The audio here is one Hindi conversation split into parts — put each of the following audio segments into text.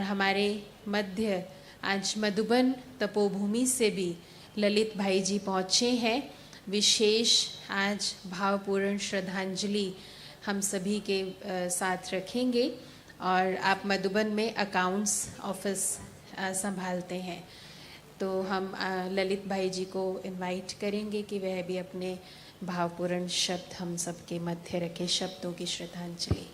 हमारे मध्य आज मधुबन तपोभूमि से भी ललित भाई जी पहुँचे हैं। विशेष आज भावपूर्ण श्रद्धांजलि हम सभी के साथ रखेंगे। और आप मधुबन में अकाउंट्स ऑफिस संभालते हैं, तो हम ललित भाई जी को इनवाइट करेंगे कि वह भी अपने भावपूर्ण शब्द हम सबके मध्य रखे, शब्दों की श्रद्धांजलि।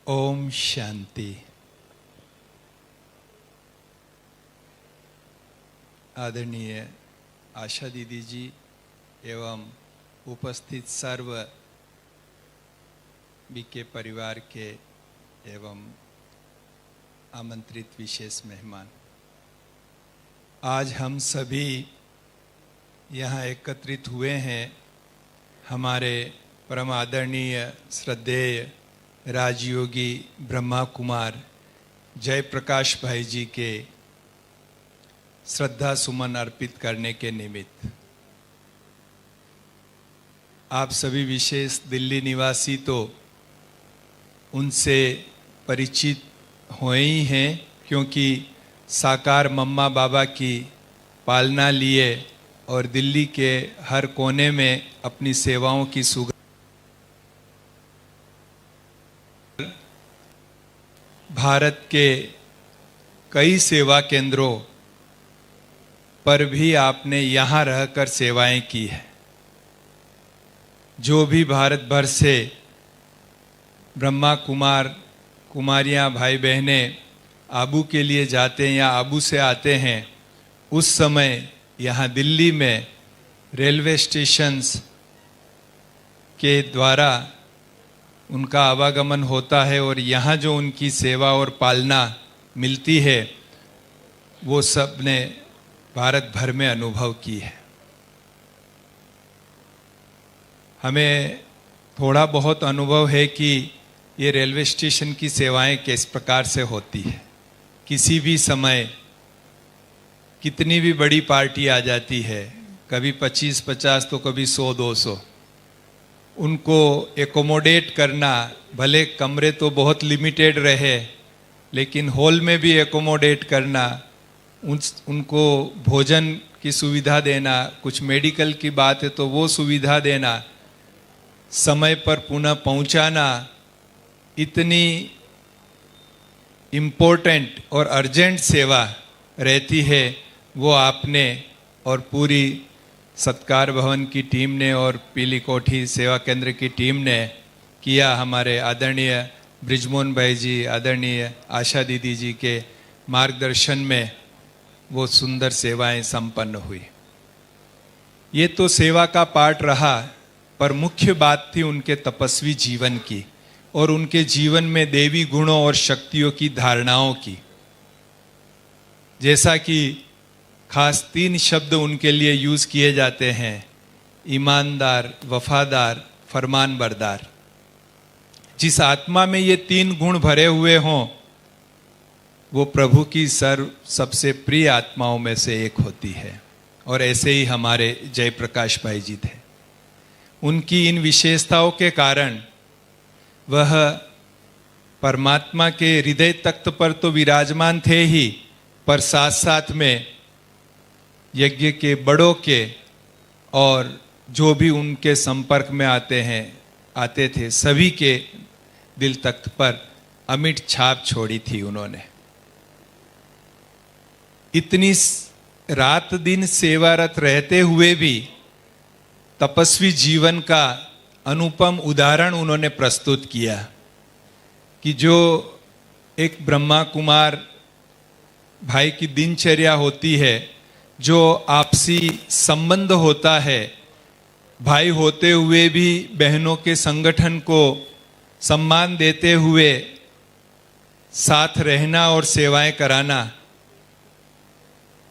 ओम शांति। आदरणीय आशा दीदी जी एवं उपस्थित सर्व बीके परिवार के एवं आमंत्रित विशेष मेहमान, आज हम सभी यहाँ एकत्रित हुए हैं हमारे परम आदरणीय श्रद्धेय राजयोगी ब्रह्मा कुमार जयप्रकाश भाई जी के श्रद्धा सुमन अर्पित करने के निमित्त। आप सभी विशेष दिल्ली निवासी तो उनसे परिचित हुए ही हैं, क्योंकि साकार मम्मा बाबा की पालना लिए और दिल्ली के हर कोने में अपनी सेवाओं की सुगंध भारत के कई सेवा केंद्रों पर भी आपने यहाँ रहकर सेवाएं की है। जो भी भारत भर से ब्रह्मा कुमार कुमारियाँ भाई बहनें आबू के लिए जाते हैं या आबू से आते हैं, उस समय यहाँ दिल्ली में रेलवे स्टेशंस के द्वारा उनका आवागमन होता है और यहाँ जो उनकी सेवा और पालना मिलती है वो सब ने भारत भर में अनुभव की है। हमें थोड़ा बहुत अनुभव है कि ये रेलवे स्टेशन की सेवाएं किस प्रकार से होती है। किसी भी समय कितनी भी बड़ी पार्टी आ जाती है, कभी 25-50 तो कभी 100-200, उनको एकोमोडेट करना, भले कमरे तो बहुत लिमिटेड रहे लेकिन हॉल में भी एकोमोडेट करना, उनको भोजन की सुविधा देना, कुछ मेडिकल की बात है तो वो सुविधा देना, समय पर पुनः पहुंचाना, इतनी इम्पोर्टेंट और अर्जेंट सेवा रहती है। वो आपने और पूरी सत्कार भवन की टीम ने और पीली कोठी सेवा केंद्र की टीम ने किया। हमारे आदरणीय ब्रिजमोहन भाई जी, आदरणीय आशा दीदी जी के मार्गदर्शन में वो सुंदर सेवाएं संपन्न हुई। ये तो सेवा का पार्ट रहा, पर मुख्य बात थी उनके तपस्वी जीवन की और उनके जीवन में देवी गुणों और शक्तियों की धारणाओं की। जैसा कि खास 3 शब्द उनके लिए यूज किए जाते हैं, ईमानदार, वफादार, फरमानबरदार। जिस आत्मा में ये 3 गुण भरे हुए हों वो प्रभु की सबसे प्रिय आत्माओं में से एक होती है। और ऐसे ही हमारे जयप्रकाश भाई जी थे। उनकी इन विशेषताओं के कारण वह परमात्मा के हृदय तख्त पर तो विराजमान थे ही, पर साथ साथ में यज्ञ के बड़ों के और जो भी उनके संपर्क में आते थे, सभी के दिल तख्त पर अमिट छाप छोड़ी थी उन्होंने। इतनी रात दिन सेवारत रहते हुए भी तपस्वी जीवन का अनुपम उदाहरण उन्होंने प्रस्तुत किया कि जो एक ब्रह्मा कुमार भाई की दिनचर्या होती है, जो आपसी संबंध होता है, भाई होते हुए भी बहनों के संगठन को सम्मान देते हुए साथ रहना और सेवाएं कराना,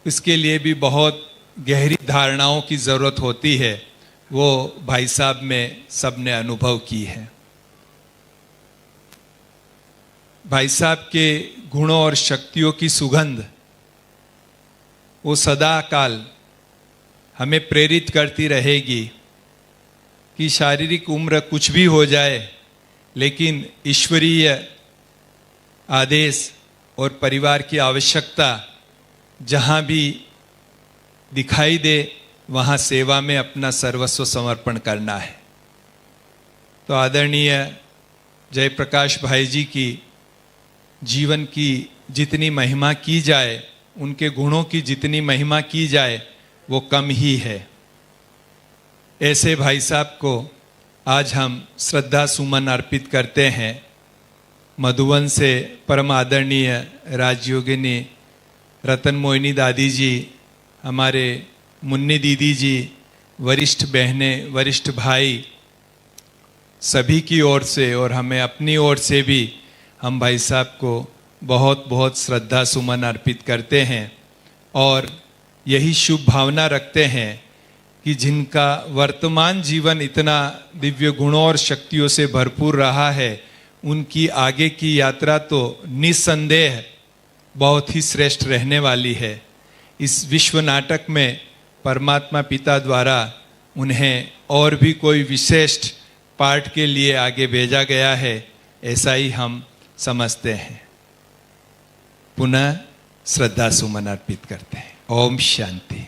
इसके लिए भी बहुत गहरी धारणाओं की जरूरत होती है। वो भाई साहब में सबने अनुभव की है। भाई साहब के गुणों और शक्तियों की सुगंध वो सदा काल हमें प्रेरित करती रहेगी कि शारीरिक उम्र कुछ भी हो जाए, लेकिन ईश्वरीय आदेश और परिवार की आवश्यकता जहाँ भी दिखाई दे वहाँ सेवा में अपना सर्वस्व समर्पण करना है। तो आदरणीय जयप्रकाश भाई जी की जीवन की जितनी महिमा की जाए, उनके गुणों की जितनी महिमा की जाए वो कम ही है। ऐसे भाई साहब को आज हम श्रद्धा सुमन अर्पित करते हैं। मधुबन से परम आदरणीय राजयोगिनी रतन मोहिनी दादी जी, हमारे मुन्नी दीदी जी, वरिष्ठ बहनें, वरिष्ठ भाई, सभी की ओर से और हमें अपनी ओर से भी हम भाई साहब को बहुत बहुत श्रद्धा सुमन अर्पित करते हैं और यही शुभ भावना रखते हैं कि जिनका वर्तमान जीवन इतना दिव्य गुणों और शक्तियों से भरपूर रहा है, उनकी आगे की यात्रा तो निस्संदेह बहुत ही श्रेष्ठ रहने वाली है। इस विश्व नाटक में परमात्मा पिता द्वारा उन्हें और भी कोई विशेष पार्ट के लिए आगे भेजा गया है, ऐसा ही हम समझते हैं। पुनः श्रद्धा सुमन अर्पित करते हैं। ओम शांति।